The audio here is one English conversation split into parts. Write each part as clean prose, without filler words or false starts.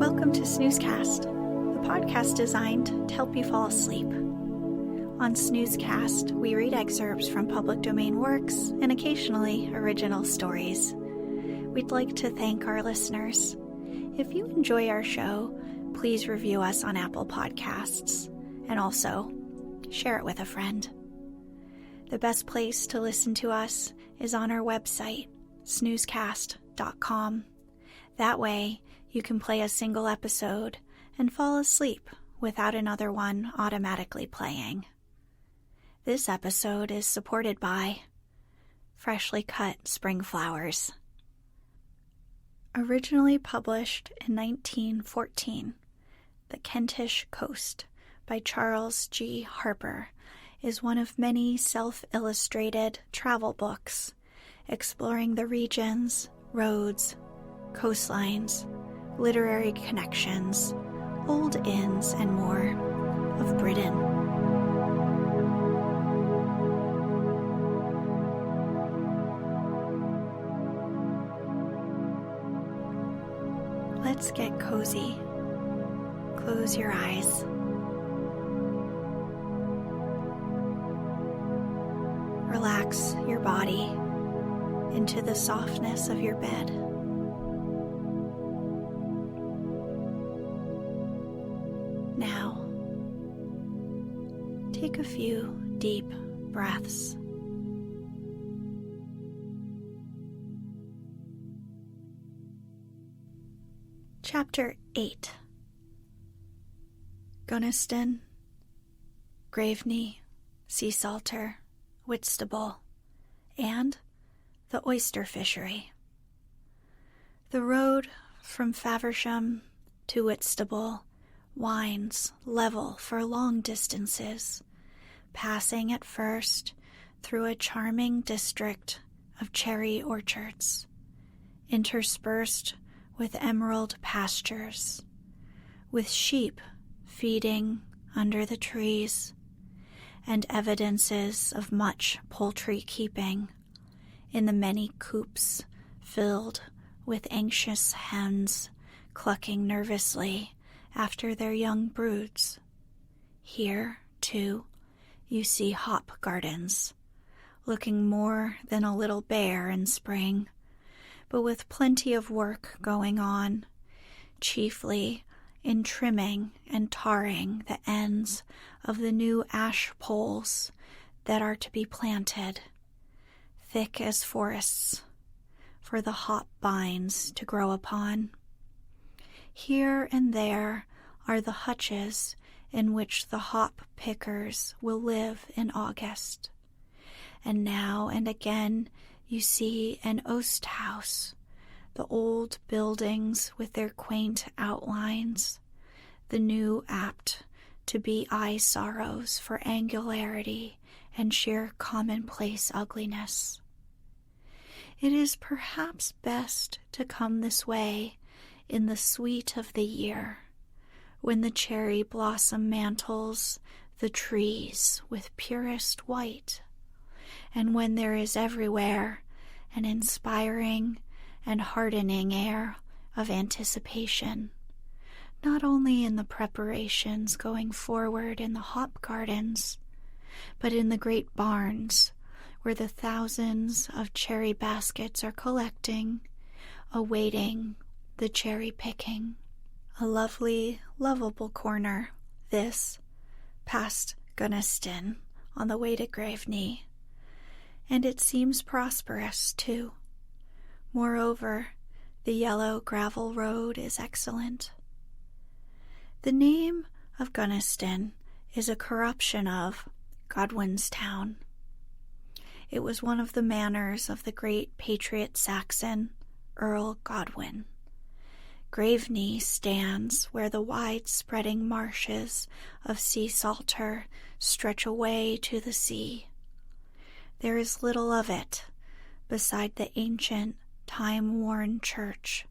Welcome to Snoozecast, the podcast designed to help you fall asleep. On Snoozecast, we read excerpts from public domain works and occasionally original stories. We'd like to thank our listeners. If you enjoy our show, please review us on Apple Podcasts and also share it with a friend. The best place to listen to us is on our website, snoozecast.com. That way, you can play a single episode and fall asleep without another one automatically playing. This episode is supported by freshly cut spring flowers. Originally published in 1914, The Kentish Coast by Charles G. Harper is one of many self-illustrated travel books exploring the regions, roads, coastlines, literary connections, old inns, and more of Britain. Let's get cozy. Close your eyes. Relax your body into the softness of your bed. Now, take a few deep breaths. Chapter 8. Gunnaston, Graveney, Sea Salter, Whitstable, and the oyster fishery. The road from Faversham to Whitstable winds level for long distances, passing at first through a charming district of cherry orchards, interspersed with emerald pastures, with sheep feeding under the trees, and evidences of much poultry keeping in the many coops filled with anxious hens clucking nervously after their young broods. Here, too, you see hop gardens, looking more than a little bare in spring, but with plenty of work going on, chiefly in trimming and tarring the ends of the new ash poles that are to be planted, thick as forests, for the hop vines to grow upon. Here and there are the hutches in which the hop pickers will live in August. And now and again you see an oast house, the old buildings with their quaint outlines, the new apt to be eye sorrows for angularity and sheer commonplace ugliness. It is perhaps best to come this way in the sweet of the year, when the cherry blossom mantles the trees with purest white, and when there is everywhere an inspiring and heartening air of anticipation, not only in the preparations going forward in the hop gardens, but in the great barns where the thousands of cherry baskets are collecting, awaiting the cherry picking. A lovely, lovable corner, this, past Gunnaston on the way to Graveney, and it seems prosperous, too. Moreover, the yellow gravel road is excellent. The name of Gunnaston is a corruption of Godwinstown. It was one of the manors of the great patriot Saxon, Earl Godwin. Graveney stands where the wide-spreading marshes of Sea Salter stretch away to the sea. There is little of it beside the ancient, time-worn church,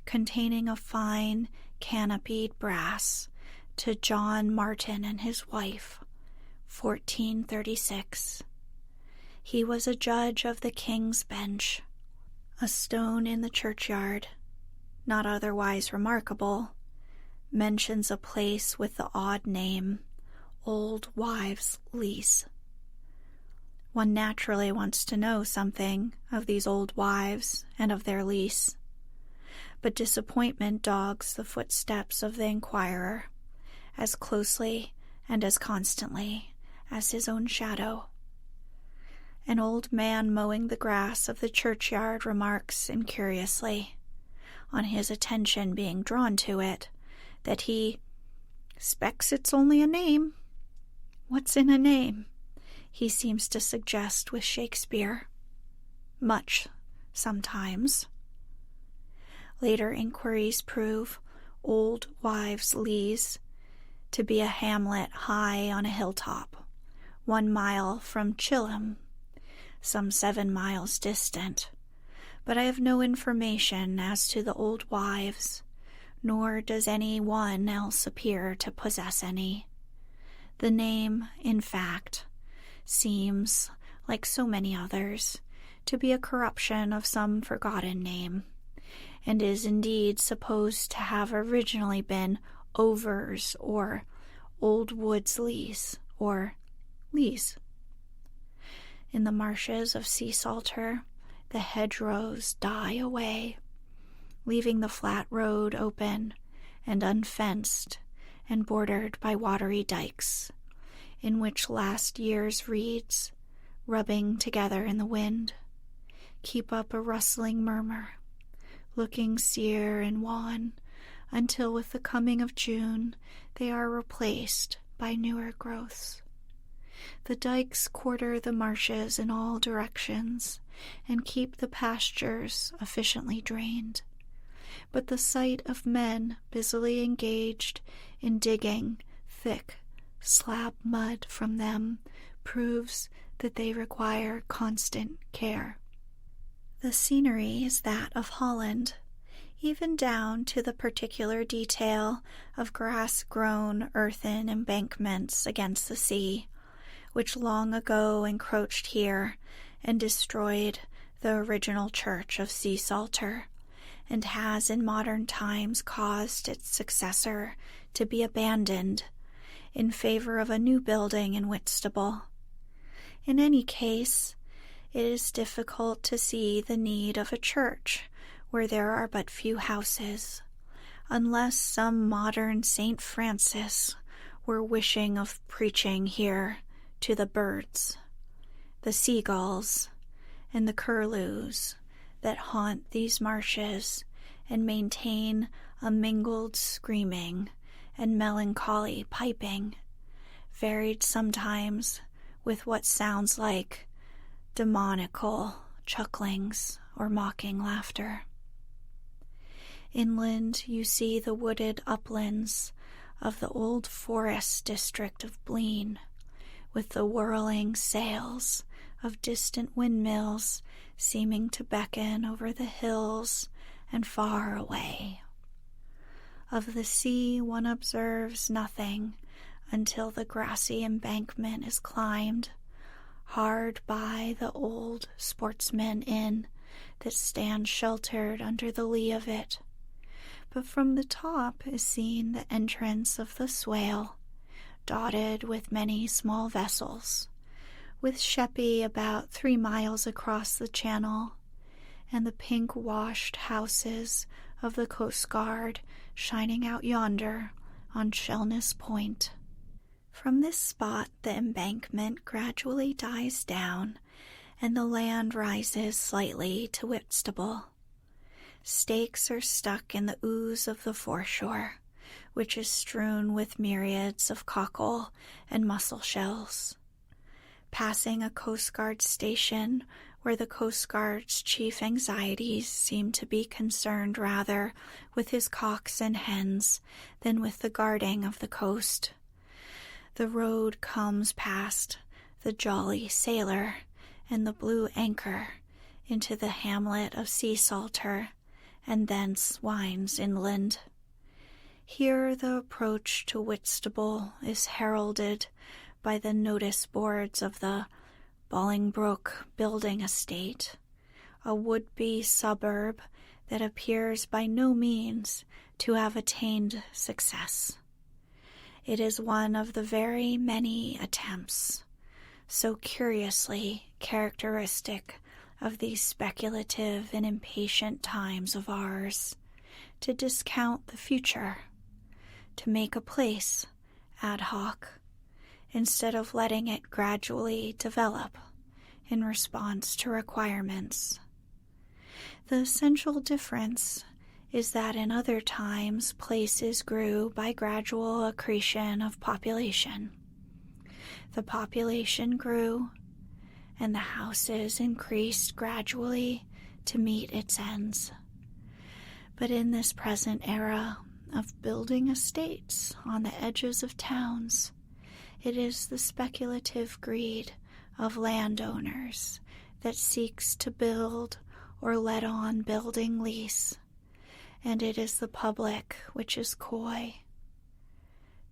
containing a fine, canopied brass to John Martin and his wife, 1436. He was a judge of the King's Bench. A stone in the churchyard, not otherwise remarkable, mentions a place with the odd name, Old Wives' Lease. One naturally wants to know something of these old wives and of their lease, but disappointment dogs the footsteps of the inquirer as closely and as constantly as his own shadow. An old man mowing the grass of the churchyard remarks incuriously, on his attention being drawn to it, that he "'spects it's only a name." What's in a name? He seems to suggest with Shakespeare. Much, sometimes. Later inquiries prove Old Wives' Lease to be a hamlet high on a hilltop, 1 mile from Chilham, some 7 miles distant, but I have no information as to the old wives, nor does any one else appear to possess any. The name, in fact, seems, like so many others, to be a corruption of some forgotten name, and is indeed supposed to have originally been Overs or Old Woods Lease or Lease. In the marshes of Sea Salter, the hedgerows die away, leaving the flat road open and unfenced and bordered by watery dikes, in which last year's reeds, rubbing together in the wind, keep up a rustling murmur, looking sere and wan, until with the coming of June they are replaced by newer growths. The dikes quarter the marshes in all directions and keep the pastures efficiently drained, but the sight of men busily engaged in digging thick slab mud from them proves that they require constant care. The scenery is that of Holland, even down to the particular detail of grass-grown earthen embankments against the sea, which long ago encroached here and destroyed the original church of Sea Salter, and has in modern times caused its successor to be abandoned in favor of a new building in Whitstable. In any case, it is difficult to see the need of a church where there are but few houses, unless some modern St. Francis were wishing of preaching here to the birds, the seagulls, and the curlews that haunt these marshes and maintain a mingled screaming and melancholy piping, varied sometimes with what sounds like demoniacal chucklings or mocking laughter. Inland you see the wooded uplands of the old forest district of Blean, with the whirling sails of distant windmills seeming to beckon over the hills and far away. Of the sea one observes nothing until the grassy embankment is climbed, hard by the old sportsman inn that stands sheltered under the lee of it. But from the top is seen the entrance of the Swale, dotted with many small vessels, with Sheppey about 3 miles across the channel, and the pink-washed houses of the Coast Guard shining out yonder on Shellness Point. From this spot the embankment gradually dies down, and the land rises slightly to Whitstable. Stakes are stuck in the ooze of the foreshore, which is strewn with myriads of cockle and mussel shells. Passing a Coast Guard station where the Coast Guard's chief anxieties seem to be concerned rather with his cocks and hens than with the guarding of the coast, the road comes past the Jolly Sailor and the Blue Anchor into the hamlet of Sea Salter, and thence winds inland. Here the approach to Whitstable is heralded by the notice boards of the Bolingbroke building estate, a would-be suburb that appears by no means to have attained success. It is one of the very many attempts, so curiously characteristic of these speculative and impatient times of ours, to discount the future, to make a place ad hoc, instead of letting it gradually develop in response to requirements. The essential difference is that in other times places grew by gradual accretion of population. The population grew, and the houses increased gradually to meet its ends. But in this present era of building estates on the edges of towns, it is the speculative greed of landowners that seeks to build or let on building lease, and it is the public which is coy.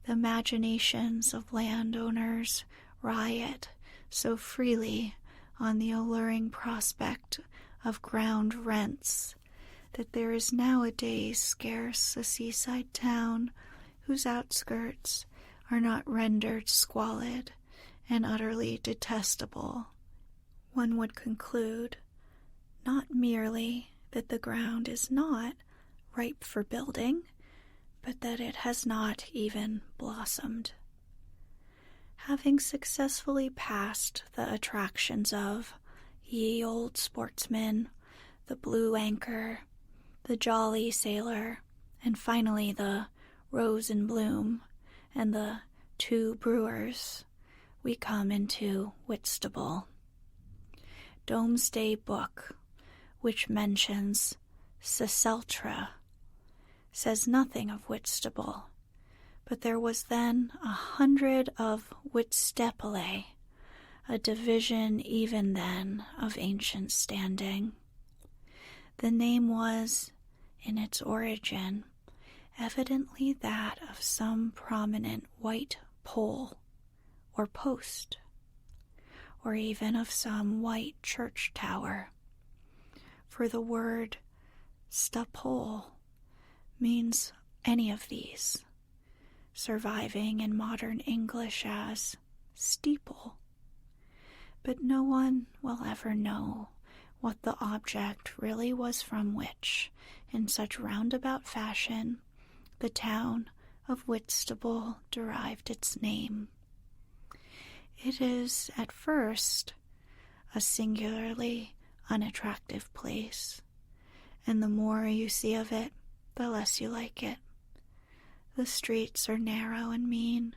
The imaginations of landowners riot so freely on the alluring prospect of ground rents that there is nowadays scarce a seaside town whose outskirts are not rendered squalid and utterly detestable. One would conclude not merely that the ground is not ripe for building, but that it has not even blossomed. Having successfully passed the attractions of Ye Old Sportsman, the Blue Anchor, the Jolly Sailor, and finally the Rose in Bloom and the Two Brewers, we come into Whitstable. Domesday Book, which mentions Cisaltra, says nothing of Whitstable, but there was then 100 of Whitstepele, a division even then of ancient standing. The name was, in its origin, evidently that of some prominent white pole or post, or even of some white church tower, for the word stapole means any of these, surviving in modern English as steeple. But no one will ever know what the object really was from which, in such roundabout fashion, the town of Whitstable derived its name. It is, at first, a singularly unattractive place, and the more you see of it, the less you like it. The streets are narrow and mean,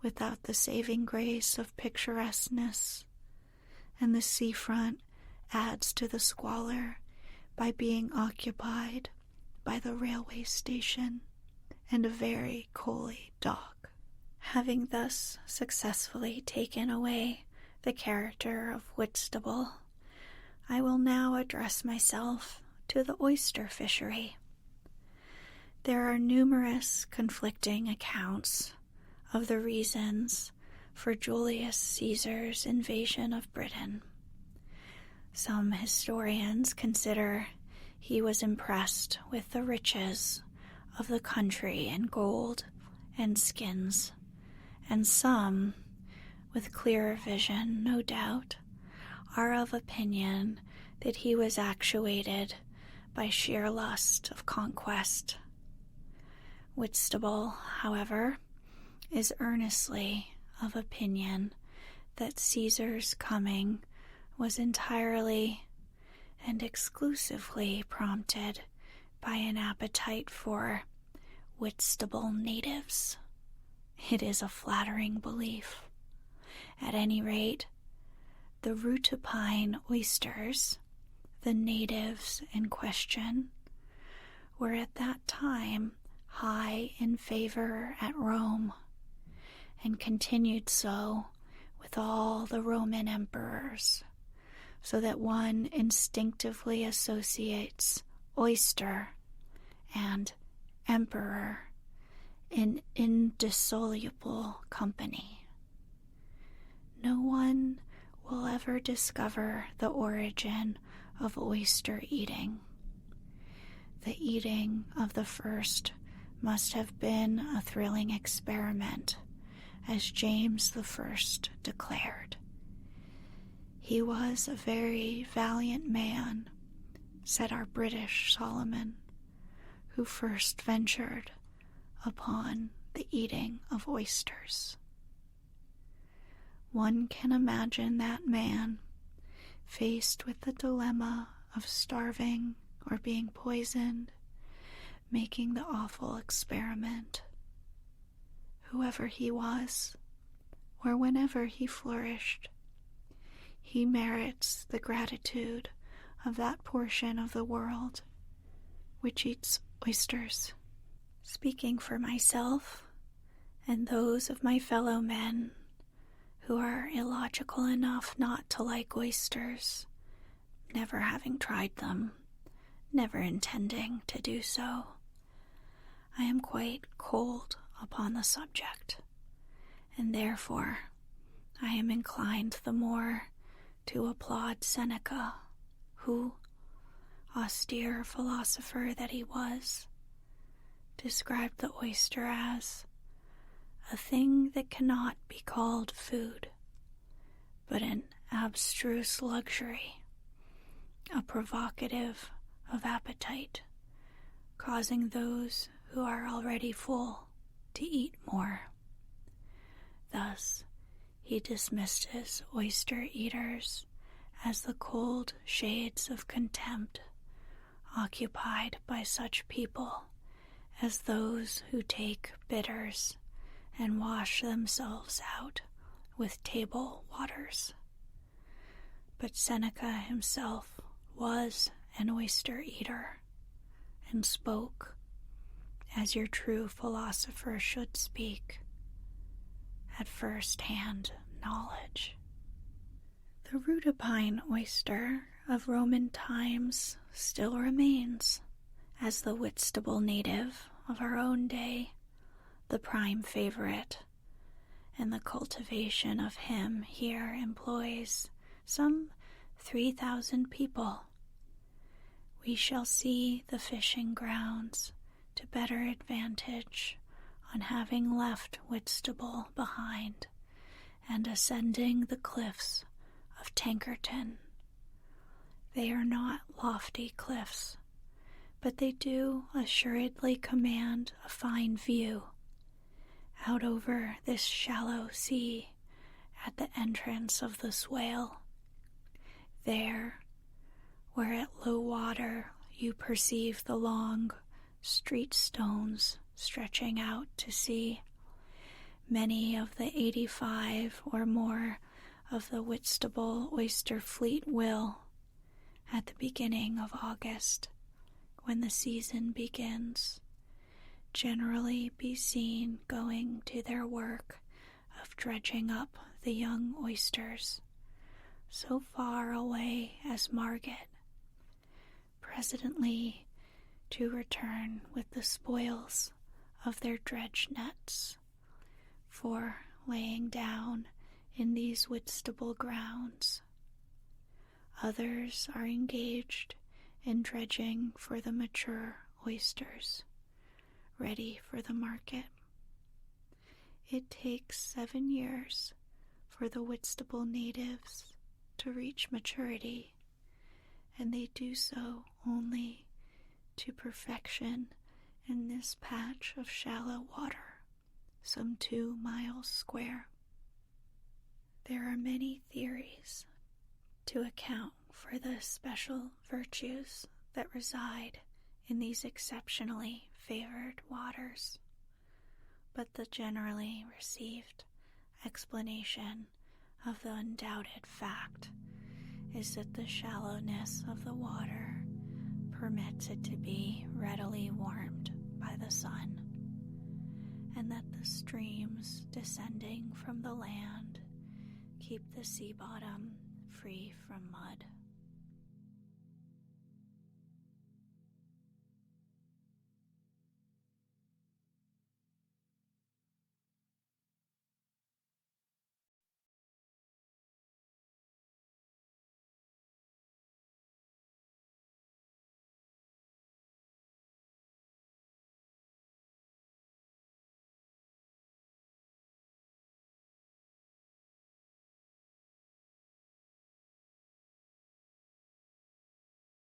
without the saving grace of picturesqueness, and the seafront adds to the squalor by being occupied by the railway station and a very coaly dock. Having thus successfully taken away the character of Whitstable, I will now address myself to the oyster fishery. There are numerous conflicting accounts of the reasons for Julius Caesar's invasion of Britain. Some historians consider he was impressed with the riches of the country in gold and skins, and some, with clearer vision, no doubt, are of opinion that he was actuated by sheer lust of conquest. Whitstable, however, is earnestly of opinion that Caesar's coming was entirely and exclusively prompted by an appetite for Whitstable natives. It is a flattering belief. At any rate, the rutipine oysters, the natives in question, were at that time high in favor at Rome, and continued so with all the Roman emperors, so that one instinctively associates oyster and emperor in indissoluble company. No one will ever discover the origin of oyster eating. The eating of the first must have been a thrilling experiment, as James the First declared. He was a very valiant man, said our British Solomon, who first ventured upon the eating of oysters. One can imagine that man, faced with the dilemma of starving or being poisoned, making the awful experiment. Whoever he was, or whenever he flourished, he merits the gratitude of that portion of the world which eats oysters. Speaking for myself and those of my fellow men who are illogical enough not to like oysters, never having tried them, never intending to do so, I am quite cold upon the subject, and therefore I am inclined the more to applaud Seneca, who, austere philosopher that he was, described the oyster as a thing that cannot be called food, but an abstruse luxury, a provocative of appetite, causing those who are already full to eat more. Thus, he dismisses oyster eaters as the cold shades of contempt occupied by such people as those who take bitters and wash themselves out with table waters. But Seneca himself was an oyster eater, and spoke as your true philosopher should speak, at first-hand knowledge. The rudipine oyster of Roman times still remains, as the Whitstable native of our own day, the prime favorite, and the cultivation of him here employs some 3,000 people. We shall see the fishing grounds to better advantage on having left Whitstable behind and ascending the cliffs of Tankerton. They are not lofty cliffs, but they do assuredly command a fine view out over this shallow sea at the entrance of the Swale. There, where at low water you perceive the long street stones stretching out to sea, many of the 85 or more of the Whitstable oyster fleet will, at the beginning of August, when the season begins, generally be seen going to their work of dredging up the young oysters, so far away as Margate, presently to return with the spoils of their dredge nets, for laying down in these Whitstable grounds. Others are engaged in dredging for the mature oysters, ready for the market. It takes 7 years for the Whitstable natives to reach maturity, and they do so only to perfection in this patch of shallow water, some 2 miles square. There are many theories to account for the special virtues that reside in these exceptionally favored waters, but the generally received explanation of the undoubted fact is that the shallowness of the water permits it to be readily warmed by the sun, and that the streams descending from the land keep the sea bottom free from mud.